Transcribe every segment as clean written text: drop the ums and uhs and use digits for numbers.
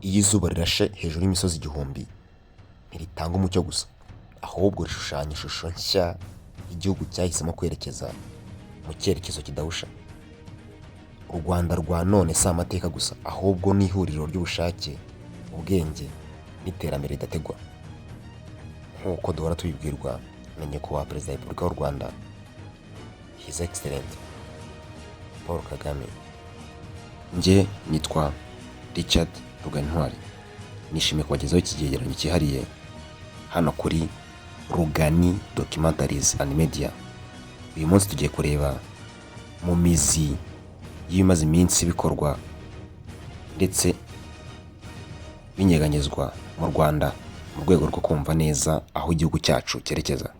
Iyo izuba rirashe hejuru y'imisozi igihumbi ntiritanga umucyo gusa, ahubwo rishushanya ishusho nshya igihugu cyahisemo kwerekeza mu cyerekezo kidahusha. U Rwanda rwa none si amateka gusa, ahubwo ni ihuriro ry'ubushake, ubwenge n'iterambere ridategwa. Nk'uko duhora tubibwirwa na nyakubahwa Perezida wa Repubulika y'u Rwanda, His Excellent Paul Kagame. Njye nitwa Richard Rugantwari, nishimiye kubagezaho iki cyegeranyo cyihariye hano kuri Rugani Documentaries and Media. Uyu munsi tugiye kureba mu mizi y'ibimaze iminsi bikorwa ndetse binyeganyezwa mu Rwanda mu rwego rwo kumva neza aho igihugu cyacu cyerekeza.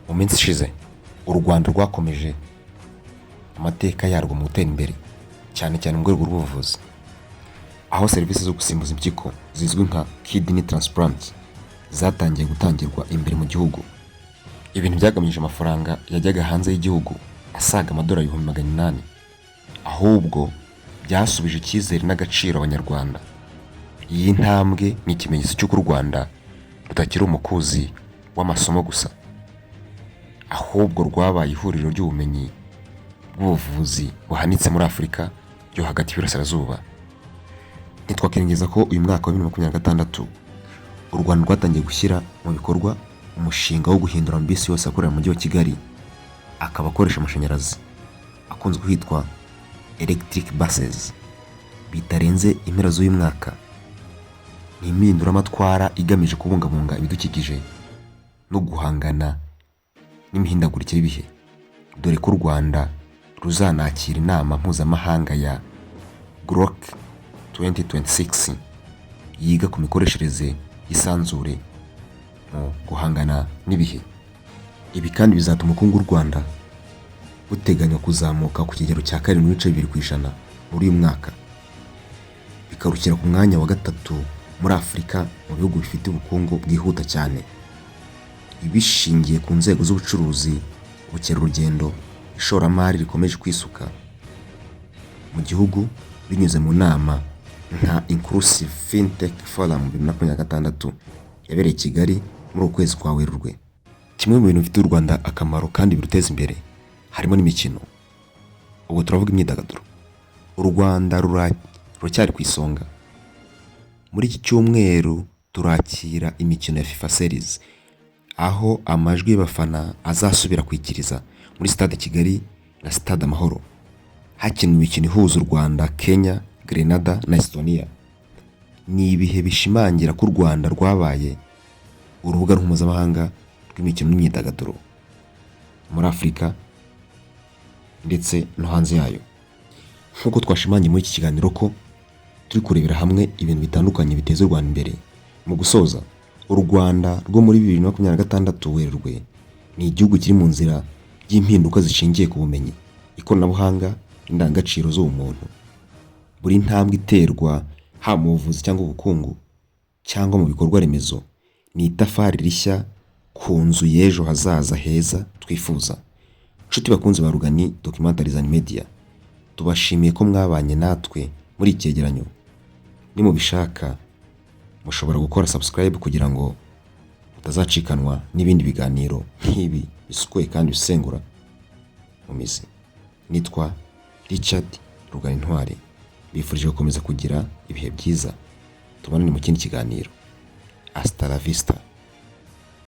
Mu minsi ishize u Rwanda rwakomeje amateka yarwo mu gutera imbere, cyane cyane mu rwego rw'ubuvuzi, aho serivisi zo gusimbuza impyiko zizwi nka kidney transplant zatangiye gutangirwa imbere mu gihugu. Ibintu byagamije amafaranga yajyaga hanze y'igihugu asaga amadolari 800, ahubwo byasubije icyizere n'agaciro abanyarwanda. Iyi ntambwe ni ikimenyetso cy'uko u Rwanda rutakiri umukuzi w'amasomo gusa, ahubwo rwabaye ihuriro ry'ubumenyi bw'ubuvuzi buhanitse muri Afurika yo hagati y'Iburasirazuba. Ntitwakwirengeza ko uyu mwaka wa 2026 u Rwanda rwatangiye gushyira mu bikorwa umushinga wo guhindura amabisi yose akorera mu mujyi wa Kigali akaba akoresha amashanyarazi, akunze kwitwa electric buses, bitarenze impera z'uyu mwaka. Ni impinduramatwara igamije kubungabunga ibidukikije no guhangana n'imihindagurikire y'ibihe, dore ko u Rwanda ruzanakira inama mpuzamahanga ya GROC 2026 yiga ku mikoreshereze y'isanzure mu guhangana n'ibihe. Ibi kandi bizatuma ubukungu bw'u Rwanda buteganywa kuzamuka ku kigero cya 7.2% muri uyu mwaka, bikarukira ku mwanya wa 3 muri Afurika mu bihugu bifite ubukungu bwihuta cyane. Ibishingiye ku nzego z'ubucuruzi, ubukerarugendo, ishoramari rikomeje kwisuka mu gihugu binyuze mu nama nka Inclusive Fintech Forum 2026 yabereye i Kigali muri ukwezi kwa Werurwe. Kimwe mu bintu bifite u Rwanda akamaro kandi biruteza imbere harimo n'imikino. Ubwo turavuga imyidagaduro. U Rwanda rucyari ku isonga. Muri iki cyumweru turakira imikino ya FIFA Series, aho amajwi y'abafana azasubira kwikiriza muri Stade Kigali na Stade Amahoro, hakinwa imikino ihuza u Rwanda, Kenya, Grenada na Estonia. Ni ibihe bishimangira ko u Rwanda rwabaye urubuga mpuzamahanga rw'imikino n'imyidagaduro muri Afurika ndetse no hanze yayo. Nk'uko twashimangiye muri iki kiganiro ko turi kurebera hamwe ibintu bitandukanye biteza u Rwanda imbere. Mu gusoza, u Rwanda rwo muri 2026 Werurwe ni igihugu kiri mu nzira y'impinduka zishingiye ku bumenyi, ikoranabuhanga n'indangagaciro z'ubumuntu. Buri ntambwe iterwa haba mu buvuzi cyangwa ubukungu cyangwa mu bikorwa remezo ni itafari rishya ku nzu y'ejo hazaza heza twifuza. Nshuti bakunzi ba Rugani Documentaries and Media, tubashimiye ko mwabanye natwe muri iki cyegeranyo. Nimubishaka mushobora gukora subscribe kugira ngo utazacikanwa n'ibindi biganiro nk'ibi bisukuye kandi bisengura mu mizi. Nitwa Richard Rugantwari, bifurije gukomeza kugira ibihe byiza. Tubonane mu kindi kiganiro. Hasta la vista.